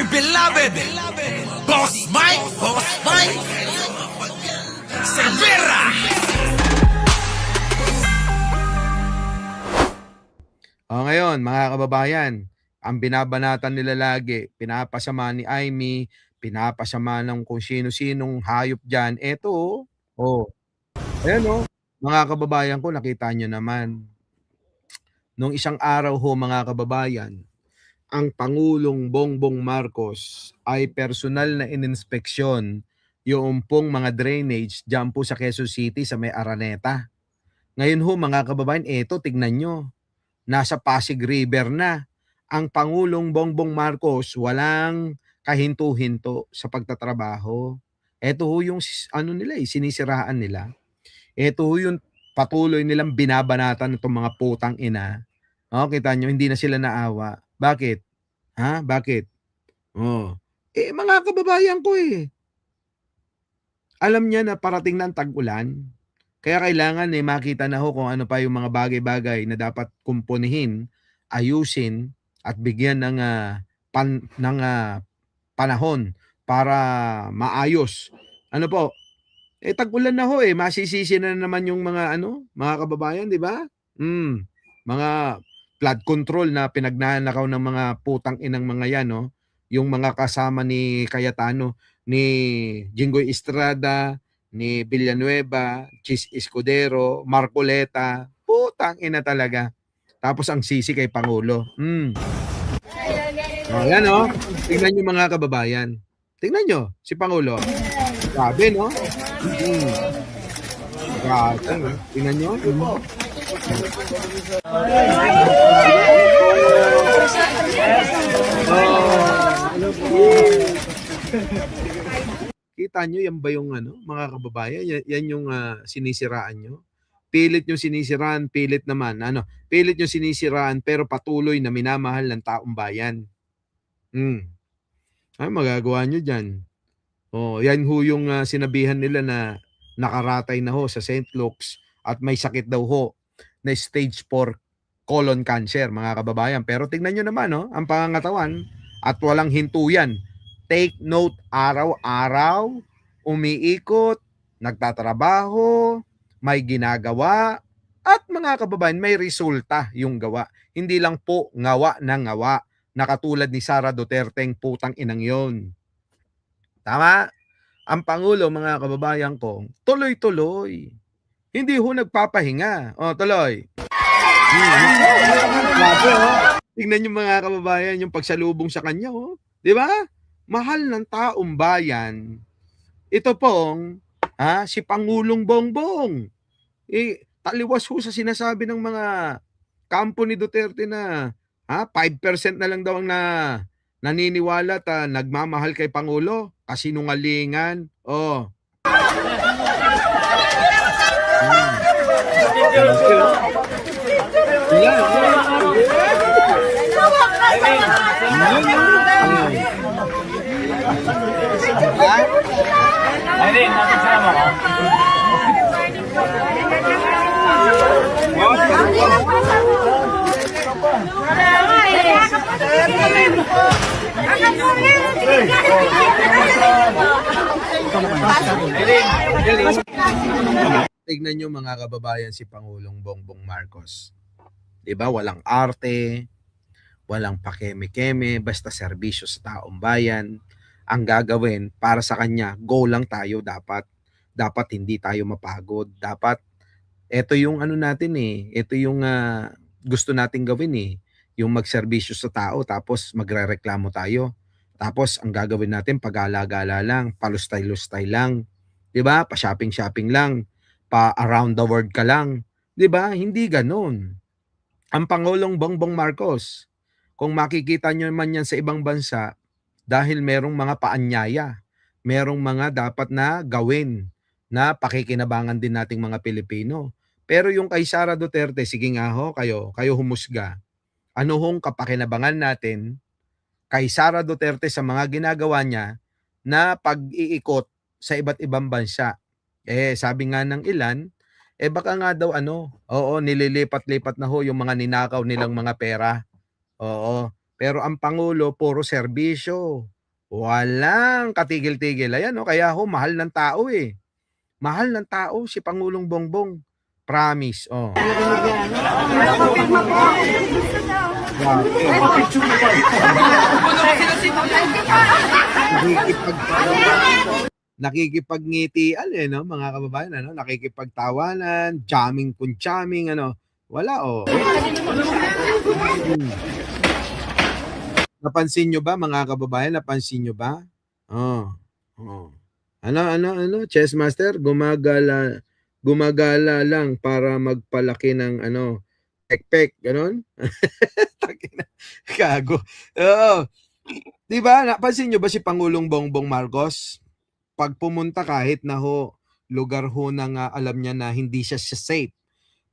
dear beloved, Boss Mike, Cervera. Ngayon, mga kababayan, ang binabanatan nila lagi, pinapasama ni Aimee, pinapasama ng kung sino-sinong hayop diyan. Eto, ayan mga kababayan ko, nakita niyo naman. Nung isang araw mga kababayan, ang Pangulong Bongbong Marcos ay personal na ininspeksyon yung pong mga drainage diyan po sa Quezon City sa may Araneta. Ngayon mga kababayan, eto tignan nyo, nasa Pasig River na. Ang Pangulong Bongbong Marcos walang kahinto-hinto sa pagtatrabaho. Eto yung nila sinisiraan nila. Eto yung patuloy nilang binabanatan itong mga putang ina. Kita nyo, hindi na sila naawa. Bakit? Bakit? Mga kababayan ko alam niya na parating na ang tag-ulan. Kaya kailangan makita na kung ano pa yung mga bagay-bagay na dapat kumpunihin, ayusin, at bigyan ng panahon para maayos. Ano po? Tag-ulan na masisisi na naman yung mga mga kababayan, di ba? Mga flood control na pinagnanakaw ng mga putang inang mga yan, yung mga kasama ni Cayetano, ni Jinggoy Estrada, ni Villanueva, Chis Escudero, Marcoleta, putang ina talaga. Tapos ang sisi kay Pangulo. Ayan tingnan nyo mga kababayan. Tingnan nyo, si Pangulo. Grabe, no? Grabe, tingnan nyo. Kita nyo, yan ba yung mga kababayan? Yan yung sinisiraan nyo? Pilit nyo sinisiraan, pilit naman. Pilit nyo sinisiraan pero patuloy na minamahal ng taong bayan. Magagawa nyo dyan. Yan yung sinabihan nila na nakaratay na sa St. Luke's at may sakit daw na stage 4 colon cancer, mga kababayan. Pero tingnan nyo naman, ang pangangatawan at walang hintuyan. Take note, araw-araw, umiikot, nagtatrabaho, may ginagawa, at mga kababayan, may resulta yung gawa. Hindi lang po ngawa na ngawa, na katulad ni Sara Duterteng putang inang yon. Tama? Ang Pangulo, mga kababayan ko, tuloy-tuloy. Hindi nagpapahinga. Tuloy. Tingnan nyo mga kababayan yung pagsalubong sa kanya. Di ba? Mahal ng taong bayan. Ito pong si Pangulong Bongbong. Taliwas sa sinasabi ng mga kampo ni Duterte na 5% na lang daw ang naniniwala at nagmamahal kay Pangulo. Kasinungalingan. Irene, nakasama ko. Tignan nyo mga kababayan si Pangulong Bongbong Marcos. Diba? Walang arte, walang pakeme-keme, basta serbisyo sa taong bayan. Ang gagawin para sa kanya, go lang tayo dapat. Dapat hindi tayo mapagod. Dapat, ito yung natin ito yung gusto nating gawin yung magserbisyo sa tao tapos magrereklamo tayo. Tapos ang gagawin natin pag-gala-gala lang, palustay-lustay lang. 'Di ba? Pa-shopping-shopping lang, pa around the world ka lang. 'Di ba? Hindi ganoon. Ang Pangulong Bongbong Marcos, kung makikita nyo man yan sa ibang bansa, dahil merong mga paanyaya, merong mga dapat na gawin na pakikinabangan din nating mga Pilipino. Pero yung kay Sara Duterte, sige nga kayo humusga. Ano kapakinabangan natin kay Sara Duterte sa mga ginagawa niya na pag-iikot sa iba't ibang bansa? Sabi nga ng ilan, baka nga daw nililipat-lipat na yung mga ninakaw nilang mga pera. Pero ang Pangulo, puro serbisyo. Walang katigil-tigil. Ayan, oh, kaya ho, mahal ng tao eh. Mahal ng tao si Pangulong Bongbong. Promise. Oh. Nakikipagnitian eh, no, mga kababayan, ano, nakikipagtawanan, jamming kung jamming, ano, wala, oh. Napansin nyo ba, mga kababayan, napansin nyo ba? Oh, oh. Ano, chess master, gumagala lang para magpalaki ng, ano, pekpek, ganon? Kago. Oo. Di ba, napansin nyo ba si Pangulong Bongbong Marcos? Pag pumunta kahit na ho, lugar ho na nga alam niya na hindi siya safe.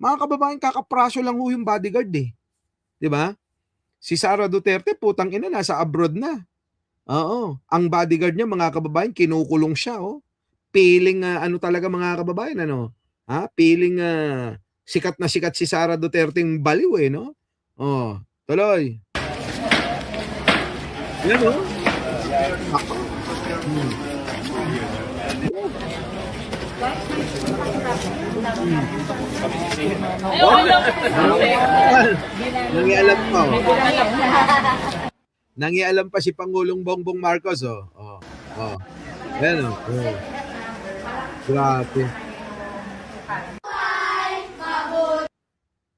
Mga kababayan, kakapraso lang ho yung bodyguard eh. Di ba? Si Sara Duterte, putang ina, nasa abroad na. Oo. Ang bodyguard niya, mga kababayan, kinukulong siya. Oh. Piling, ano talaga mga kababayan, ano? Ha? Piling, sikat na sikat si Sara Duterte yung baliw eh, no? Oh, tuloy. Yan, oh. Ako. Nangialam pa, oh. Nangialam pa si Pangulong Bongbong Marcos, oh. Oh. Oh. Yan, oh. Oh. Grabe.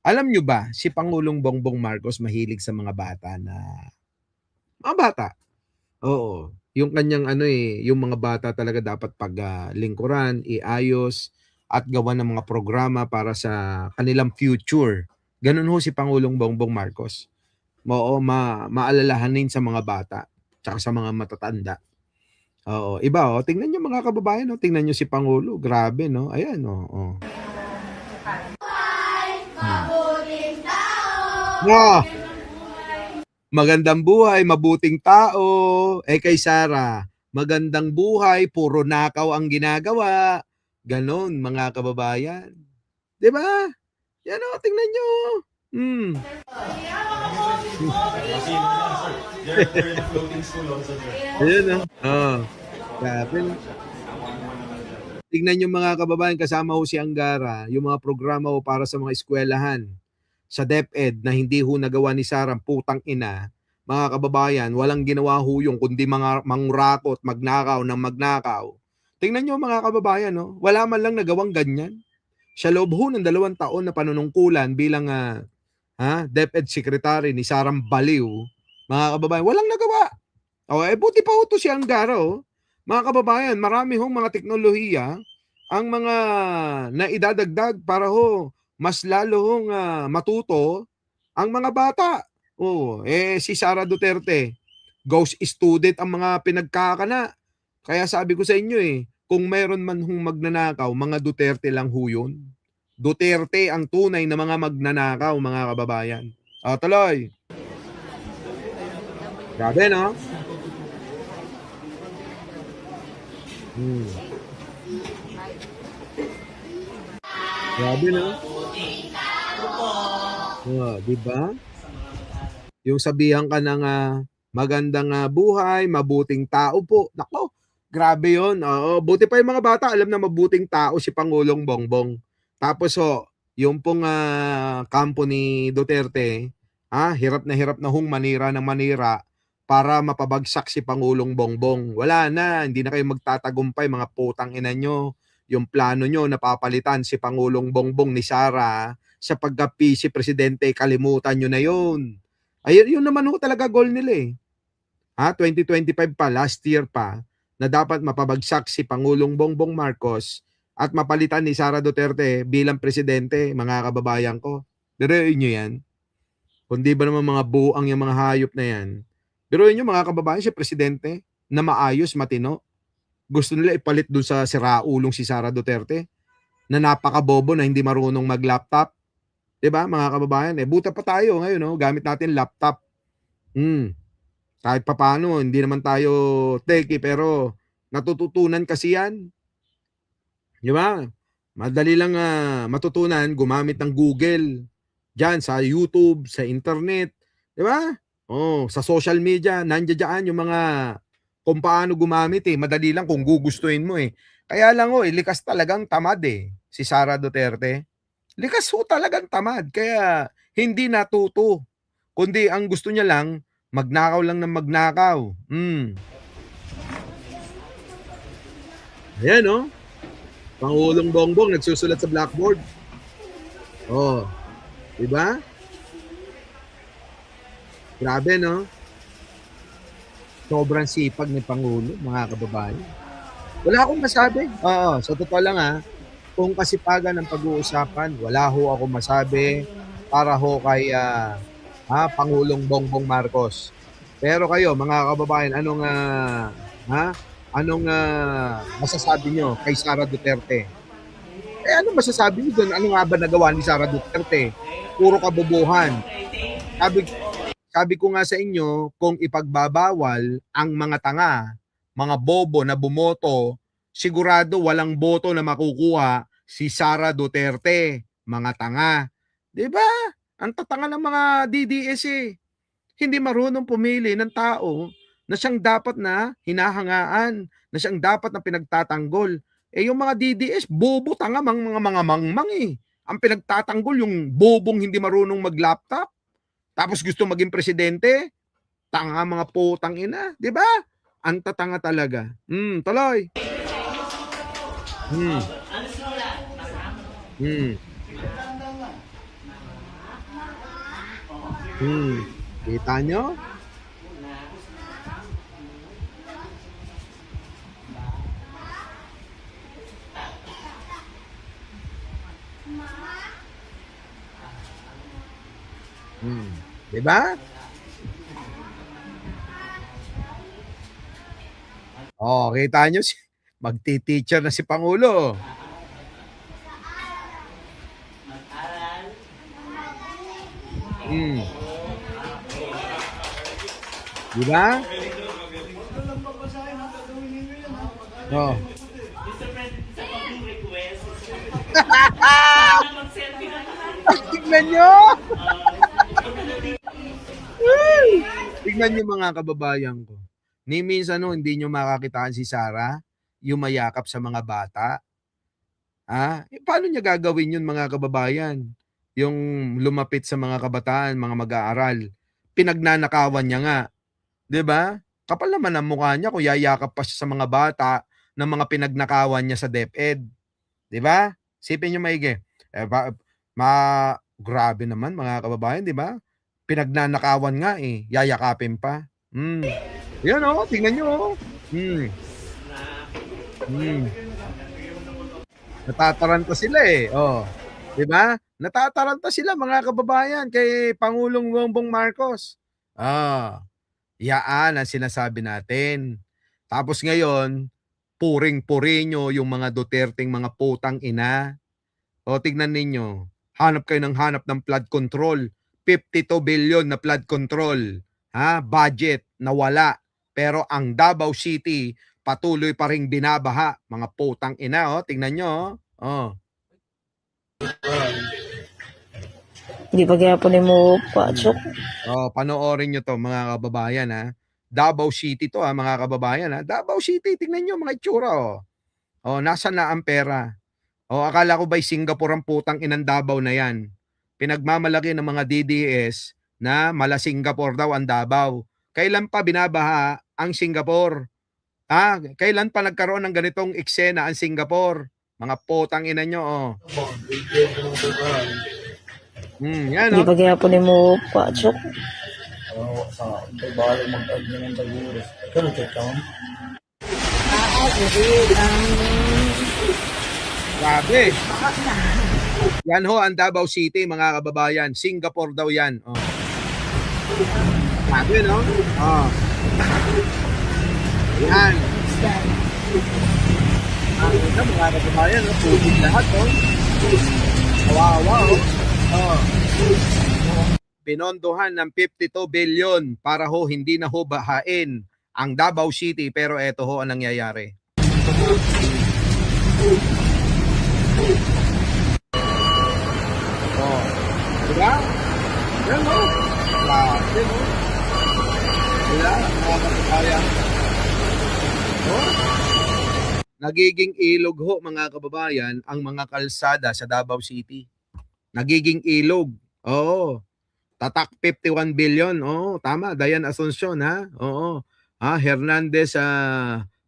Alam nyo ba, si Pangulong Bongbong Marcos mahilig sa mga bata na... Mga bata. Oo. Yung kanyang ano eh, yung mga bata talaga dapat paglingkuran, iayos, at gawa ng mga programa para sa kanilang future. Ganun ho si Pangulong Bongbong Marcos. Oo, maalalahanin sa mga bata, tsaka sa mga matatanda. Oo, iba oh. Tingnan nyo mga kababayan, oh. Tingnan nyo si Pangulo. Grabe, no? Ayan, oh. Oh. Wow! Magandang buhay, mabuting tao. Eh kay Sara, magandang buhay, puro nakaw ang ginagawa. Ganon, mga kababayan. 'Di ba? Yan o, tingnan nyo. Ayun o. Oh. Grabe. Tingnan nyo mga kababayan, kasama ho si Angara, yung mga programa ho para sa mga eskwelahan sa DepEd na hindi ho nagawa ni Sarah, putang ina. Mga kababayan, walang ginawa ho yung kundi mga mangurakot, magnakaw ng magnakaw. Tingnan nyo mga kababayan, no? Wala man lang nagawang ganyan. Sa loob ho ng 2 taon na panunungkulan bilang DepEd Secretary ni Sarah Baliw, mga kababayan, walang nagawa. O, buti pa ho to si Angara, oh. Mga kababayan, marami hong mga teknolohiya ang mga naidadagdag para ho mas lalo hong matuto ang mga bata. Oh, si Sara Duterte, ghost student ang mga pinagkakana. Kaya sabi ko sa inyo kung mayroon man hong magnanakaw, mga Duterte lang ho yun. Duterte ang tunay na mga magnanakaw, mga kababayan. Tuloy. Grabe, no? Grabe, no? Diba? Yung sabihan ka ng magandang buhay, mabuting tao po. Nako, grabe yun. Buti pa yung mga bata, alam na mabuting tao si Pangulong Bongbong. Tapos yung pong kampo ni Duterte, hirap na hong manira ng manira para mapabagsak si Pangulong Bongbong. Wala na, hindi na kayo magtatagumpay, mga putang ina nyo. Yung plano nyo, napapalitan si Pangulong Bongbong ni Sara sa pagka-PC Presidente, kalimutan nyo na yun. Ayun, yun naman ho talaga goal nila 2025 pa, last year pa, na dapat mapabagsak si Pangulong Bongbong Marcos at mapalitan ni Sara Duterte bilang presidente, mga kababayan ko. Biruin nyo yan. Kundi ba naman mga buang yung mga hayop na yan. Biruin nyo mga kababayan, si presidente na maayos, matino. Gusto nila ipalit dun sa siraulong si Sara Duterte na napakabobo na hindi marunong mag-laptop. Diba mga kababayan? Buta pa tayo ngayon, gamit natin laptop. Kahit papaano, hindi naman tayo techie, pero natututunan kasi yan. Diba? Madali lang matutunan gumamit ng Google. Diyan sa YouTube, sa internet. Diba? Sa social media, nandiyan yung mga kung paano gumamit eh. Madali lang kung gugustuhin mo eh. Kaya lang likas talagang tamad eh. Si Sara Duterte. Likas ho talagang tamad. Kaya hindi natuto. Kundi ang gusto niya lang, magnakaw lang ng magnakaw. Ayan Pangulong Bongbong nagsusulat sa blackboard. Diba? Grabe sobrang sipag ni Pangulo, mga kababayan. Wala akong masabi. Sa totoo lang kung kasipagan ng pag-uusapan, wala ho ako masabi para ho kay Pangulong Bongbong Marcos. Pero kayo, mga kababayan, anong masasabi nyo kay Sara Duterte? Ano masasabi nyo doon? Ano nga ba nagawa ni Sara Duterte? Puro kabobohan. Sabi ko nga sa inyo, kung ipagbabawal ang mga tanga, mga bobo na bumoto, sigurado walang boto na makukuha si Sara Duterte. Mga tanga. Diba? Ang tatanga ng mga DDS eh. Hindi marunong pumili ng tao na siyang dapat na hinahangaan, na siyang dapat na pinagtatanggol. Yung mga DDS, bobo tanga, mga mangmang eh. Ang pinagtatanggol, yung bobong hindi marunong mag-laptop. Tapos gusto maging presidente, tanga mga putang ina, 'di ba? Ang tatanga talaga. Tuloy. Kita nyo? Diba? Kita nyo, magti-teacher na si Pangulo. Diba? Tignan nyo! Tignan nyo mga kababayan ko. Ni minsan hindi nyo makakitaan si Sara, yung mayakap sa mga bata. Paano niya gagawin yun mga kababayan? Yung lumapit sa mga kabataan, mga mag-aaral. Pinagnanakawan niya nga. 'Di ba? Kapal naman ang mukha niya kung yayakap pa siya sa mga bata ng mga pinagnakawan niya sa DepEd. 'Di ba? Sipin niyo maigi. Grabe naman mga kababayan, 'di ba? Pinagnanakawan nga yayakapin pa. Yan tingnan niyo Natataranta sila 'di ba? Natataranta sila mga kababayan kay Pangulong Bongbong Marcos. Yaan ang sinasabi natin. Tapos ngayon, puring-puri nyo yung mga Duterteng mga putang ina. Tignan ninyo. Hanap kayo ng flood control. 52 billion na flood control. Budget na wala. Pero ang Davao City patuloy pa ring binabaha. Mga putang ina. Tingnan nyo. Hindi pa kaya po ni mo patsok. Panoorin nyo to mga kababayan Davao City to mga kababayan Davao City, tingnan nyo mga itsura nasa na ang pera? Akala ko ba'y Singapore ang putang inang Davao na yan? Pinagmamalaki ng mga DDS na mala Singapore daw ang Davao. Kailan pa binabaha ang Singapore? Kailan pa nagkaroon ng ganitong eksena ang Singapore? Mga putang ina nyo yan Hindi pa kaya po ni mo patsok. Sa bawal mag-agyan ng taguro. Kano check down? Grabe. Yan ho ang Davao City mga kababayan. Singapore daw yan. Grabe Yan. Mga kababayan tubig lahat Kawawa Pinondohan ng 52 billion para hindi na bahain ang Davao City, pero eto ang nangyayari. Diba? Yan Grabe Diba? Mga kababayan. Oh, nagiging ilog ho mga kababayan ang mga kalsada sa Davao City. Nagiging ilog. Oo. Tatak 51 billion. Oo, tama. Dayan Asuncion ha. Oo. Hernandez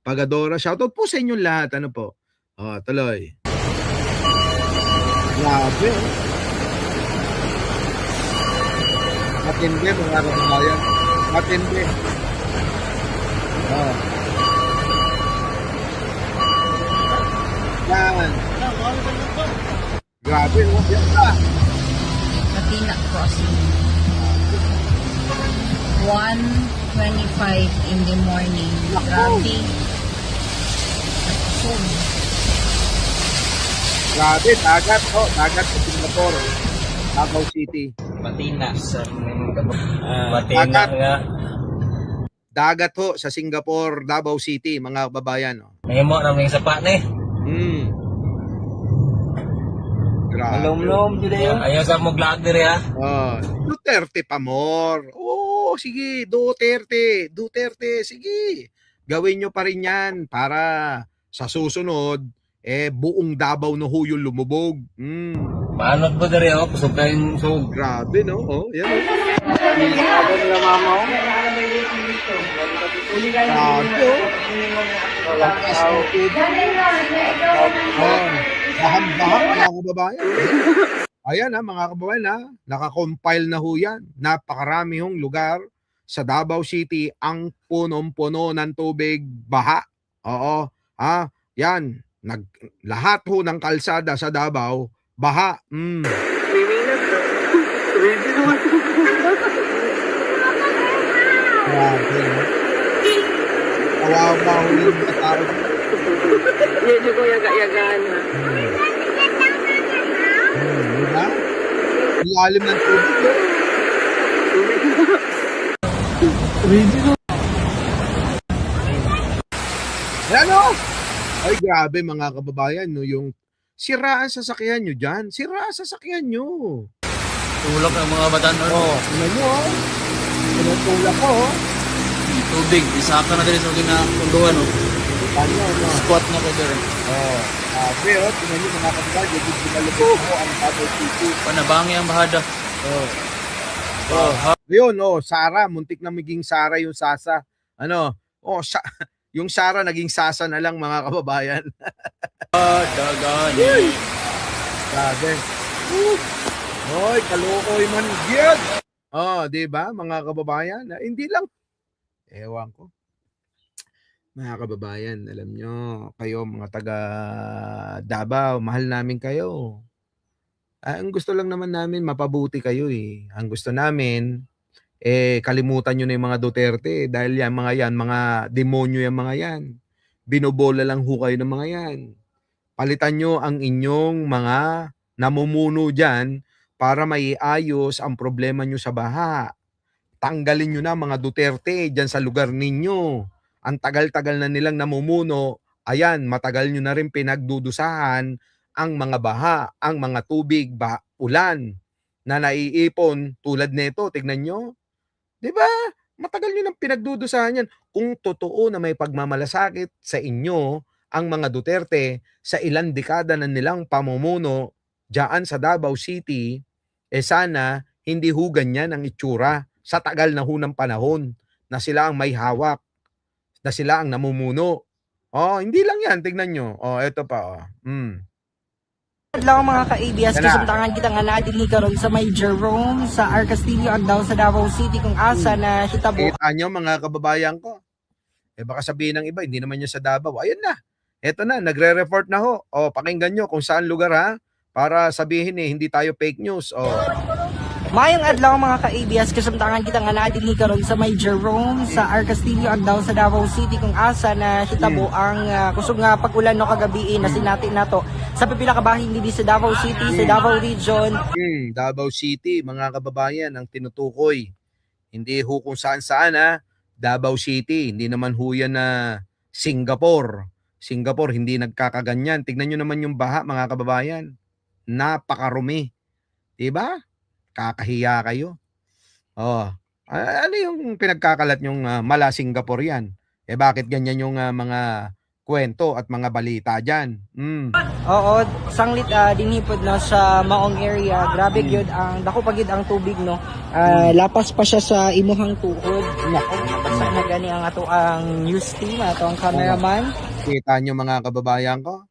Pagadora. Shoutout po sa inyong lahat. Ano po? Tuloy. Grabe. Matindi mga kababayan. Matindi. Yan. Grabe. Yan pa. Latina Crossing. 1:25 in the morning. Grabe. Grabe. Dagat ho. Dagat sa Singapore. Davao City. Matina sa Dagat. Dagat ho sa Singapore, Davao City, mga kababayan. Nemo na may sapa ni. Grabe. Lom-lom jud ayo. Ayaw sa mo vlog diri ha. Duterte pa more. Sige, Duterte. Duterte, sige. Gawin nyo pa rin yan para sa susunod, buong Davao na ho yung lumubog. Manot po diri ako, kusog kayong sug. Grabe, no? Yan o. Ako nila mama ko. Bahag-bahag mga kababayan. Ayan mga kababayan nakakompile na ho yan. Napakarami hong lugar sa Davao City ang punong-puno ng tubig, baha. Oo. Yan. Lahat ho ng kalsada sa Davao, baha. Grabe, no? Kawawa ho yung mga tao. Medyo ko yaga-yagaan ha. Diba? Ilalim ng tubig. Yan o! Ay grabe mga kababayan, no? Yung siraan sasakyan nyo dyan. Siraan sasakyan nyo. Tulak ng mga batan no. Tingnan nyo o. Tinutulak ko o. Tubig, isaka na diri sa ginapunduhan no. Squat na ko diri. Pero tingnan nyo mga kababayan, yung pinalubog ko ang Davao City. Panabangi ang bahada. Yun, Sara, muntik na maging Sara yung Sasa. Yung Sara naging Sasa na lang mga kababayan. Dagani. Grabe. Hoy, kalukoy man gyud. Di ba mga kababayan? Hindi lang. Ewan ko. Mga kababayan, alam nyo, kayo mga taga Davao, mahal namin kayo. Ang gusto lang naman namin, mapabuti kayo eh. Ang gusto namin, kalimutan nyo na yung mga Duterte dahil mga demonyo yung mga yan. Binobola lang ho kayo ng mga yan. Palitan nyo ang inyong mga namumuno dyan para maiayos ang problema nyo sa baha. Tanggalin nyo na mga Duterte dyan sa lugar ninyo. Ang tagal-tagal na nilang namumuno, ayan, matagal nyo na rin pinagdudusahan ang mga baha, ang mga tubig, ulan na naiipon tulad nito. Tignan nyo. Diba? Matagal nyo nang pinagdudusahan yan. Kung totoo na may pagmamalasakit sa inyo ang mga Duterte sa ilang dekada na nilang pamumuno dyan sa Davao City, sana hindi ho ganyan ang itsura sa tagal na ho ng panahon na sila ang may hawak, na sila ang namumuno. Hindi lang yan. Tignan nyo. Ito pa. Adlaw mga ka-ABS, kasamtangan kita nga nadili karon sa may Jerome sa R. Castillo Agdao sa Davao City kung asa na hitabo. Kita nyo mga kababayan ko. Baka sabihin ng iba, hindi naman nyo sa Davao. Ayun na. Ito na, nagre-report na ho. Pakinggan nyo kung saan lugar ha. Para sabihin hindi tayo fake news. Mayong adlaw mga ka-ABS, kasamtangan kita nga nadili karon sa may Jerome sa R. Castillo Agdao sa Davao City kung asa na hitabo ang kusog nga pag-ulan no kagabi na sinati nato sa pipila ka bahin dili sa Davao City, sa Davao Region. Davao City, mga kababayan, ang tinutukoy. Hindi ho kung saan-saan Davao City, hindi naman ho yan na Singapore. Singapore, hindi nagkakaganyan. Tignan nyo naman yung baha, mga kababayan. Napakarumi. Diba? Kakahiya kayo. Ano yung pinagkakalat nyong mala Singapore yan? Eh bakit ganyan yung mga kwento at mga balita dyan? Oo, sanglit dinhipod no sa maong area. Grabe gyud ang dako pa gyud ang tubig no. Lapas pa siya sa imuhang tuhod. Nako, basta na gani ang ato ang news team, ato ang cameraman. Kita nyo mga kababayan ko?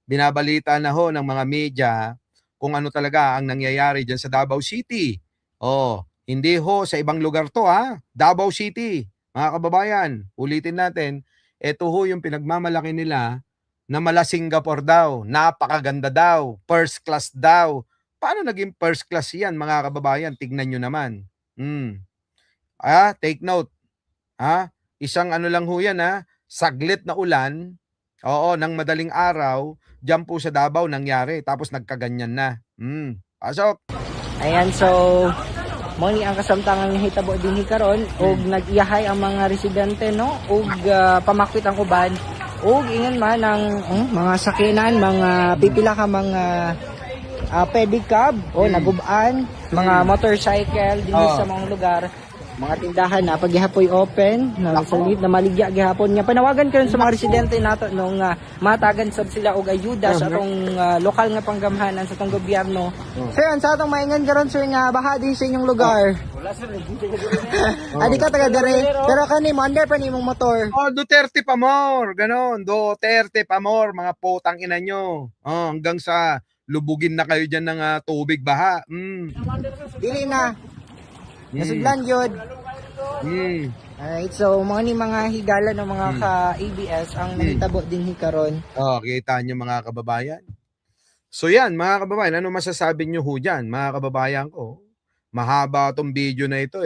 Binabalita na ho ng mga media kung ano talaga ang nangyayari dyan sa Davao City. Oh, hindi ho sa ibang lugar to ha. Davao City. Mga kababayan, ulitin natin, ito ho yung pinagmamalaki nila na mala Singapore daw. Napakaganda daw. First class daw. Paano naging first class yan mga kababayan? Tignan nyo naman. Take note. Isang ano lang ho yan saglit na ulan. Oo, ng madaling araw, diyan po sa Davao nangyari. Tapos nagkaganyan na. Pasok. Ayan, so mo ni ang kasamtangan nga hitabo dinhi karon og nag-iyahay ang mga residente no og pamakwit ang uban og ingon man ang mga sakinan, mga pipila ka mga pedicab o nagubaan, mga motorcycle dinhi sa mga lugar, mga tindahan na paggihapoy open na salit na maligya gihapon nga panawagan karon sa mga residente nato nung matagan sad sila og ayuda sa atong lokal nga panggamhanan sa atong gobyerno. Sir, sa atong maingan karon sir nga baha din sa inyong lugar. Wala sir, adi ka taga dere pero kanimo under pa nimong motor. Duterte pa more, ganon. Duterte pa more, mga putang ina nyo. Hanggang sa lubugin na kayo dyan ng tubig baha. Dili na. Nasudlan yun. Alright, so mga higala ng mga ka-ABS ang nahitabo din hikaron. Kita nyo mga kababayan. So yan mga kababayan, ano masasabi nyo ho dyan mga kababayan ko? Mahaba tong video na ito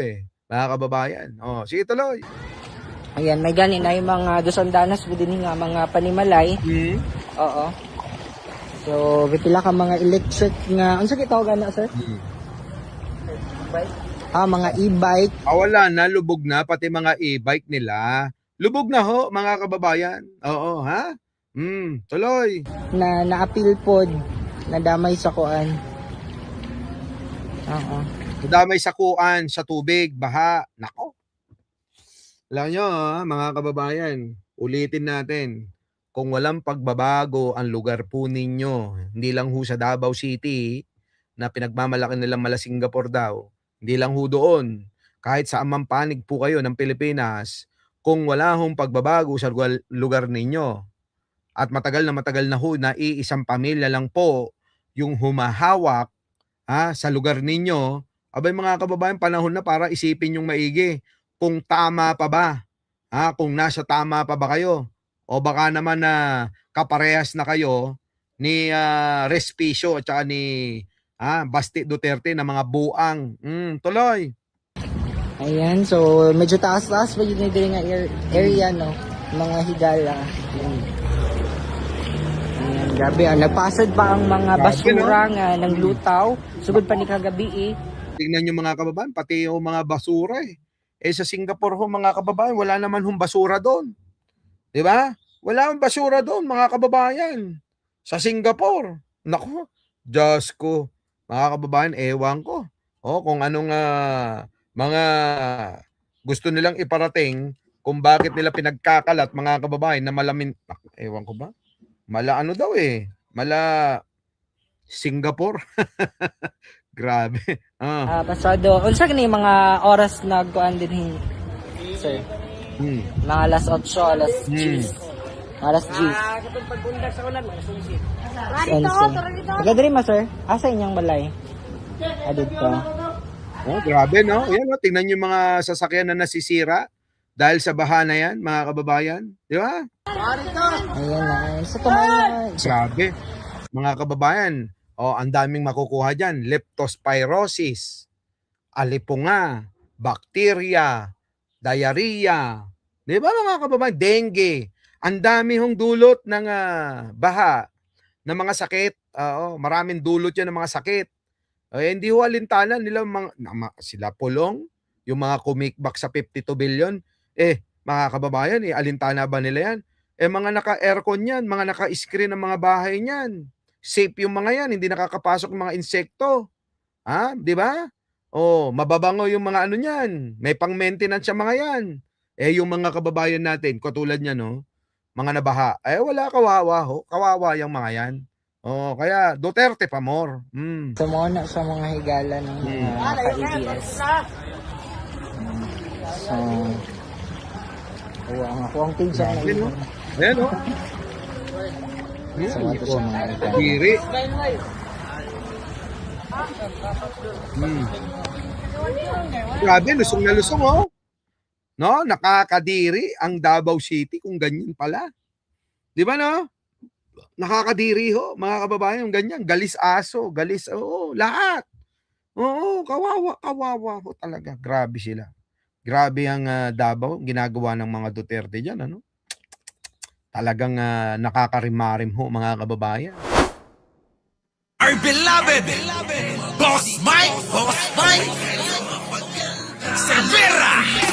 mga kababayan. Sige tuloy. Ayan, may ganin na yung mga dosandanas po din nga mga panimalay. Oo. So, pipila ka mga electric nga, ano sa kitawag na sir? Mga e-bike. Wala na, lubog na, pati mga e-bike nila. Lubog na ho, mga kababayan. Oo, ha? Tuloy. Na naapil pod, na damay sa kuan. Oo. Damay sa kuan, sa tubig, baha. Nako. Alam nyo, mga kababayan, ulitin natin. Kung walang pagbabago ang lugar po ninyo, hindi lang ho sa Davao City, na pinagmamalaki nilang mala Singapore daw, hindi lang ho doon. Kahit sa amang panig po kayo ng Pilipinas, kung wala hong pagbabago sa lugar ninyo, at matagal na ho na iisang pamilya lang po yung humahawak sa lugar ninyo, abay mga kababayan, panahon na para isipin yung maigi kung tama pa ba, kung nasa tama pa ba kayo, o baka naman na kaparehas na kayo ni Respicio at saka ni Basti Duterte na mga buang. Tuloy. Ayan, so medyo taas-taas pa yun din nga area, no? Mga higala. Ayan, grabe. Nagpasad pa ang mga basura nga ng lutaw. Sugod pa ni kagabi Tingnan nyo mga kababayan, pati yung mga basura sa Singapore ho mga kababayan, wala naman hong basura doon. Di ba? Wala hong basura doon mga kababayan. Sa Singapore. Naku, Diyos ko. Mga kababayan, ewan ko. Kung anong mga gusto nilang iparating, kung bakit nila pinagkakalat mga kababayan na malamin, ewan ko ba? Mala ano daw mala Singapore. Grabe. Pasado. Unsa gani mga oras nagkuan din sir? Mga alas 8, alas 10. Alas 10. Katong pagbundag sa ulan, mga sunsit. Taga-diri ma sir? Asa inyang balay? Dito. Grabe no? Yan tingnan niyo mga sasakyan na nasisira dahil sa baha na yan, mga kababayan. Di ba? Ayan na. Sa tumayo. Grabe. Mga kababayan, ang daming makukuha dyan. Leptospirosis, alipunga, bakterya, diarrhea. Di ba mga kababayan? Dengue. Ang dami hong dulot ng baha, ng mga sakit. Maraming dulot yan ng mga sakit. Hindi ho alintanan nila sila Pulong, yung mga kumikbak sa 52 billion. Mga kababayan, alintana ba nila yan? Mga naka-aircon yan, mga naka-screen ng mga bahay niyan. Safe yung mga yan, hindi nakakapasok ng mga insekto. Di ba? Mababango yung mga ano niyan. May pang-maintenance sa mga yan. Eh yung mga kababayan natin, katulad niya, no, mga nabaha, eh wala, kawawa ho. Kawawa yung mga yan. Oh, kaya Duterte pa more. Sumona sa mga higala ng mga ka-ABS. So, ako ang page ang Ayan, no? Ayan, no? sa mga higala. Diri. Grabe, lusong na lusong, oh. No, nakakadiri ang Davao City kung ganyan pala. Di ba, no? Nakakadiri ho, mga kababayan, yung ganyan. Galis aso, galis, oo, lahat. Oo, kawawa ho talaga. Grabe sila. Grabe ang Davao, ginagawa ng mga Duterte dyan, ano? Talagang nakakarimarim ho, mga kababayan. Our beloved Boss Mike Cervera.